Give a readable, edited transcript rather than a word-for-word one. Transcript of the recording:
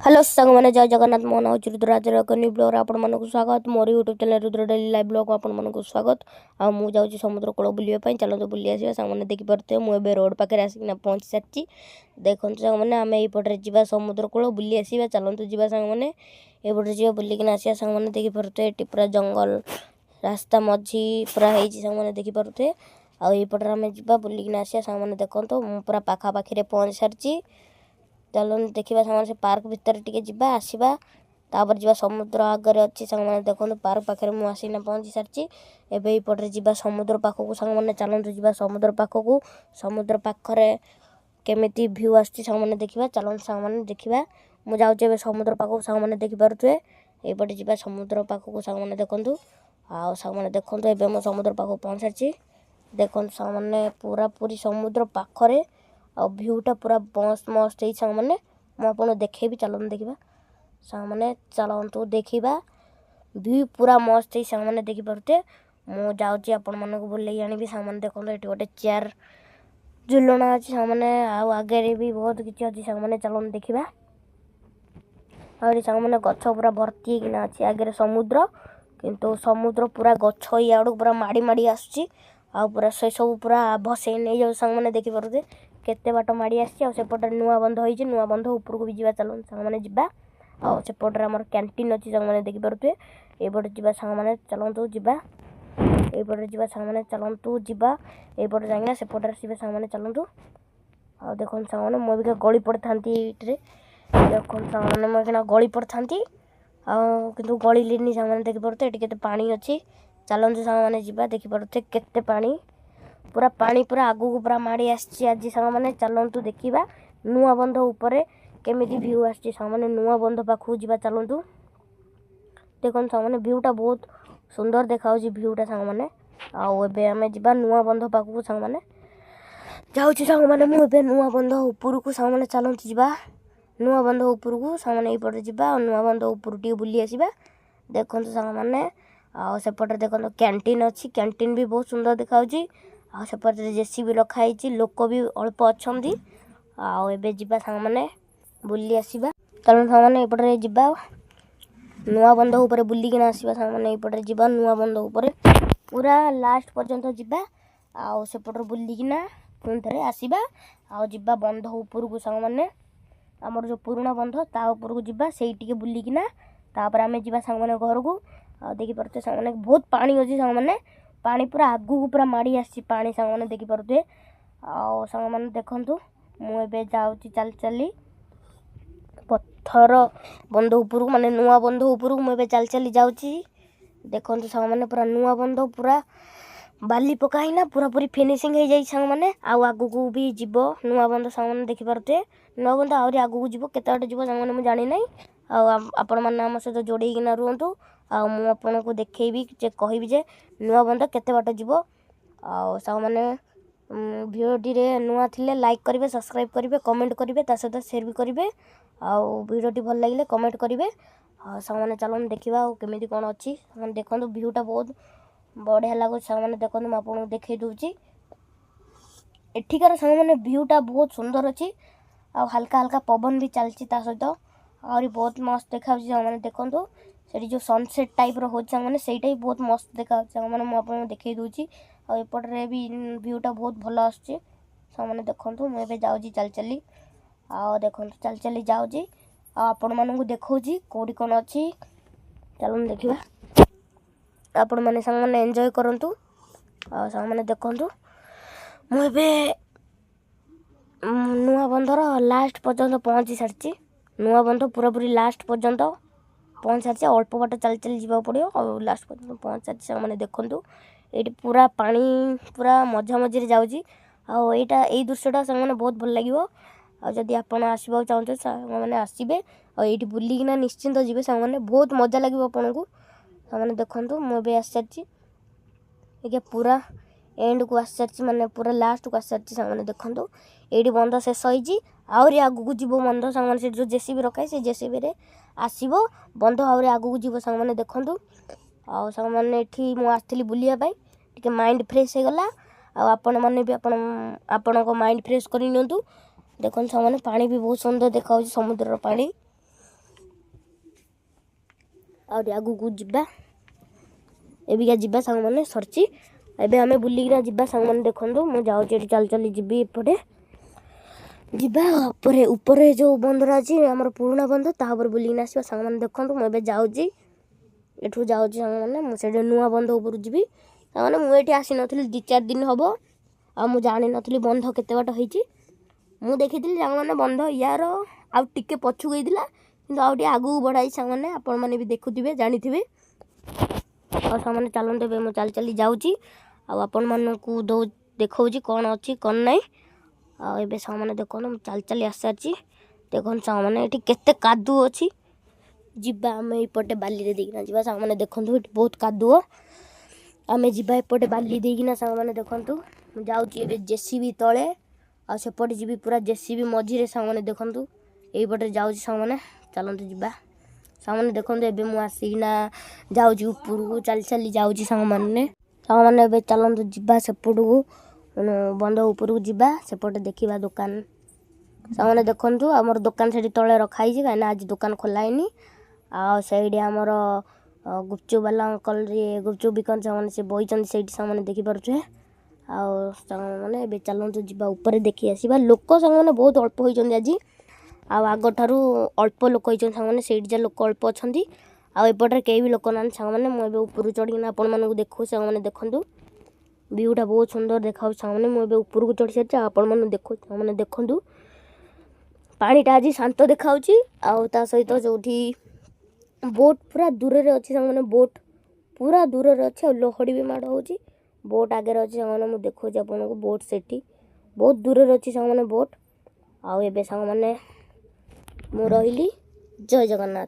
Hello सांग मैंने जय जगन्नाथ मोहन हूँ रुद्रराज न्यू ब्लॉग आपण मानक स्वागत मोर YouTube channel Rudra daily live blog आपण मानक स्वागत आ मु जाऊँ समुद्र कूल बुलाई चलते बुली आसा सांग मैंने देखिपे मुझे रोड पाखे आसिक पहुँची सारी देखते सांग मैंने आम यपटे जा समुद्र कूल बुली आसा चलतु जा सांग मैंने एपटे जा बुलिक आसा सांग मैंने देखिपे पूरा जंगल रास्ता मझी पूरा सांग मैंने देखिपे आईपटे आम जा बुलिक आसा सांग मैंने देखो पूरा पाखापाखि पहुँच सारी चलो देखा सामान से पार्क भितर टे जा आसवा तापर जा समुद्र आगे अच्छी सांग मैंने देखो पार्क पाखे मुझे पहुँची सारी एपटे जा समुद्र पाखक सांग मैंने चलतु जा समुद्र पाखक समुद्र पाखरे केमिति व्यू आसती सांग मैंने देखा चलते सांग मैंने देखा मुझे जाऊँ समुद्र पाखक सांग मैंने देखिपे एपटे जा समुद्र पाखक सांग मैंने देखूँ सांग मैंने देखो एवं समुद्र पाखक पहुँच सारी देखो सांग मैंने पूरा पूरी समुद्र पाखरे आ भ्यूटा पूरा मस्त मस्त है सांग मैंने मुझे देखेबी चलते देखा सांग मैंने चलतु देखा व्यू पूरा मस्त है सांग मैंने देखिपे मुझे जाऊँगी आपण मानक बुले आनी सांग मैंने देखो ये गोटे चेयर झुलना अच्छी सांग मैंने आगे भी बहुत किसी अच्छी सांग मैंने चलते देखा और सांग मैंने गछ पूरा भर्ती होना अच्छी आगे समुद्र किंतु समुद्र पूरा गछ इाड़ू पूरा माड़ी माड़ी आसूँ आ पूरा से सब पूरा भसई नहीं जाऊ सांग मैंने देखिपे केते बाट माड़ी आसपटे नुआ बंध हो नुआ बंध ऊपर को भी जा चलो सांग मैंने जा आउपटे आम कैंटीन अच्छी सांग मैंने देखिपे एपटे जा सांग मैंने चलतु जा एपटे जा सांग मैंने चलतु जा एपटे जाइना सेपटे आसवे सांग मैंने चलतु आ देखो सांग मैंने मुझे गली पड़ता देखो सांग मैंने मुझे गली पड़ता किंतु गलिनी सांग मैंने देखिपे ये के पानी अच्छी चलतु सांग मैंने जा देखिपे केते पानी पूरा पानी पूरा आगू को पूरा माड़ी आसी आज सांग मैंने चलतु देखा नुआ बंध उपरे केमिति व्यू आसी सांग मैंने नुआ बंध पाखु जा चलतु देखो सांग मैंने व्यूटा बहुत सुंदर देखा व्यूटा सांग मैंने आम जा नुआ बंध पाखु सांग मैंने जाऊँ सांग मैंने मुझे नुआ बंध ऊपर को सांग मैंने चलतु जा नुआ बंध ऊपर को सांग मैंने यपटे जा नुआ बंध ऊपर टे बुली आसवा देखो सांग मैंने आसेपटे देखो कैंटीन अच्छी कैंटीन भी बहुत सुंदर देखा सेपटे जेसीबी रखाई लोक भी अल्प अच्छा आबे सांग मैंने बुली आसवा चलो सांग मैंने यपटे जा नुआ बंध उपर बुलिक आसवा सांग मैंने यपटे जा नुआ बंध उपर पूरा लास्ट पर्यंत जा आसेपट बुलिकिना पुणी थे आसवा आ बंध ऊपर को सांग मैंने आमर जो पुराणा बंध ता ऊपर को जा से बुलिकिना तापर आम जा सांग मैंने घर को देखिपे सांग मैंने बहुत पानी अच्छी सांग मैंने पानी पूरा आगू को पूरा माड़ी आसी पानी सांग मैंने देखिपे सांग मैंने देखूँ मुझे जाऊँ चल चली पत्थर बंध ऊपर माने नुआ बंध ऊपर मुझे चल चली जाऊँगी देखो सांग मैंने पूरा नुआ बंध पूरा बाली पकाईना पूरा पूरी फिनिशिंग हो जाए सांग मैंने आगू को भी जीव नुआ बंध सांग मैंने देखिपे नुआ बंध आहरी आगू को जीव केते बाटे जीव सांग मैंने मुझे जानी ना आपण मैंने आम सहित जोड़ेकिना रुहतु आपन को देखेबी जे कहबी जे नुआ बंध केते बाट जीव सांग मैंने भिडियो नुआ थिले लाइक करेंगे सब्सक्राइब करेंगे कमेंट करेंगे ता सहित शेयर भी करेंगे भिडियो भल लगे कमेंट करेंगे सांग मैंने चलो देखा केमी कौन अच्छी देखो भ्यूटा बहुत बढ़िया लगुच सांग मैंने देखो मुझे आपको देखे दूसरी एठिकार सांग मैंने भ्यूटा बहुत सुंदर अच्छी आ हल्का हल्का पवन भी चलती सहित आहरी बहुत मस्त देखा सांग मैंने देखो से जो सनसेट टाइप रो मैंने सहीटा भी बहुत मस्त देखा मैंने मुझे देखे दूसरी आउपटे भी भ्यूटा बहुत भल आसूँ मैंने देखूँ मुझे जाऊँगी चल चली देखो चल चली जाऊँगी आपण मानू देखा कौटी कौन अच्छी चलो देखा आपण मैंने सांग मैंने एंजॉय करंतु सांग मैंने देखूँ मुझे नुआ बंधर लास्ट पर्यंत पहुँची सारी नुआ बंध पूरा पूरी लास्ट पर्यंत पहुँच सारी अल्प बाट चल चली जावा पड़ो और लास्ट पर्यंत पहुँच सारी सांग मैंने देखूँ ये पूरा पानी पूरा मझा मझे जाऊँगी आईटा यही दृश्यटा सांग मैंने बहुत भल लगे आदि आप आसवा चाहते सांग मैंने आसबे और बुलिकिना निश्चिंत जी सांग मैंने बहुत मजा लगे आपन को सांग मैंने देखूँ मुझे आस सारी ये पूरा एंड को आस सारी माने पूरा लास्ट को आस सारी सांग मैंने देखूँ ये बंध शेष होगी आहरी आगू को जीव बंध सांग मैंने जो जेसीबी रखाई से जेसीबी रे आसो बंध आहरी आगू को जीव सांग मैंने देखूँ सांग मैंने ये मुझे बुलायापाई टे माइंड फ्रेश होगला आपण मैंने भी आपण माइंड फ्रेश कर देखो सांग मैंने पानी भी बहुत सुंदर देखा समुद्र पानी आउरी आगू जिबा एबिका जिबा सांग माने सरची एबे हमें बुलिकिना जिबा सांग माने देखंदो मु जाउची एठी चल चली जिबी एपटे जिबा ऊपर जो बंधरा अछि हमर पुराना बंध ता ऊपर बुलिकिना आसीबा सांग माने देखंदो मु एबे जाउची एठू जाउची सांग माने मु सेडे नुवा बंध ऊपर जिबी सांग माने मु एठी आसी नथली 2-4 दिन हबो आ मु जानि नथली बंध केते बाट होईची मु देखिथिली सांग माने बंध यार आ टिके पछु गईदिला किंतु आउटी आगू बढ़ाई सांग माने आपण माने भी देखुथिबे जानिथिबे और सांग माने चलंते बे मु चल चली जाउची आ आपण मानकू दो देखौची कोन अछि कोन नै आ एबे सांग माने देखो मु चल चली आसाची देखन सांग माने एठी केते कादू अछि जिबा हमें एपटे बाली रे देखिना जिबा सांग माने देखंतु एठी बहुत कादू हमें जिबा एपटे बाली देखिना सांग माने देखंतु मु जाउची एबे जेसीबी तळे आ सेपटे जिबी पूरा जेसीबी मझी रे सांग माने देखंतु एपटे जाउची सांग माने चलंतु जिबा सांग माने देखंतु एबे मु आसीना जाउची ऊपर चल चली जाउची सांग माने एबे चलंतु जिबा सेपटू बंद ऊपर जिबा सेपटे देखिबा दुकान सांग माने देखंतु हमर दुकान सेठी तळे रखाई छी काना आज दुकान खोलाइनी आ सेडी हमर गुपचुप वाला अंकल रे गुपचुप बिकन सांग माने से बइचन सेठी सांग माने देखि परछे आ सांग माने एबे चलंतु जिबा ऊपर देखि आसीबा लोक सांग माने बहुत अल्प होइचन आजी आ आगो ठारू अल्प लोक होइचन सांग माने सेठी जा लोक अल्प अछंती आ एपटे केही भी लोक नान सांग माने मु एबे ऊपर चढ़िना आपण मानकू देखौ सांग माने देखंतु व्यूटा बहुत सुंदर देखाउ सांग माने मु एबे ऊपर को चढ़ी सच्चा आपण माने देखौ सांग माने देखंतु पानीटा आज शांत देखाउची आ ता सहित जोठी बोट पूरा दूर रे अछि सांग माने बोट पूरा दूर रे अछि लोहड़ी भी माड होची बोट आगे रे अछि सांग माने मु देखौ छी आपण को बोट सेठी बहुत दूर रे अछि सांग माने बोट आ एबे सांग माने मु रहिली जय जगन्नाथ।